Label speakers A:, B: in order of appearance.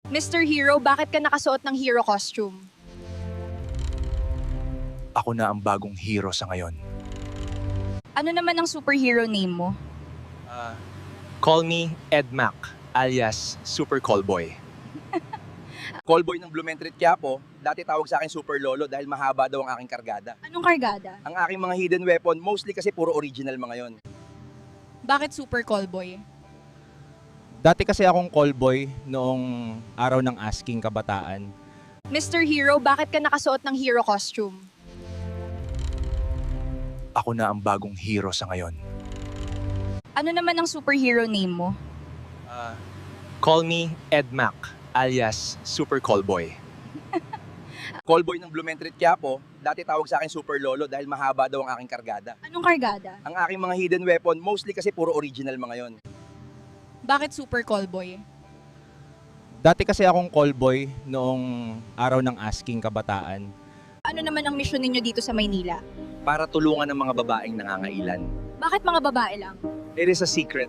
A: Mr. Hero, bakit ka nakasuot ng hero costume?
B: Ako na ang bagong hero sa ngayon.
A: Ano naman ang superhero name mo?
B: Call me Ed Mac, alias Super Callboy. Callboy ng Blumentritt Quiapo, dati tawag sa akin Super Lolo dahil mahaba daw ang aking kargada.
A: Anong kargada?
B: Ang aking mga hidden weapon, mostly kasi puro original mga yon.
A: Bakit super callboy?
C: Dati kasi akong callboy noong araw ng asking kabataan.
A: Mr. Hero, bakit ka nakasuot ng hero costume?
B: Ako na ang bagong hero sa ngayon.
A: Ano naman ang superhero name mo?
B: Call me Ed Mac, alias Super Callboy. Callboy ng Blumentritt Quiapo, dati tawag sa akin Super Lolo dahil mahaba daw ang aking kargada.
A: Anong kargada?
B: Ang aking mga hidden weapon, mostly kasi puro original mga yon.
A: Bakit super callboy?
C: Dati kasi akong callboy noong araw ng asking kabataan.
A: Ano naman ang mission ninyo dito sa Maynila?
B: Para tulungan ng mga babaeng nangangailan.
A: Bakit mga babae lang?
B: It is a secret.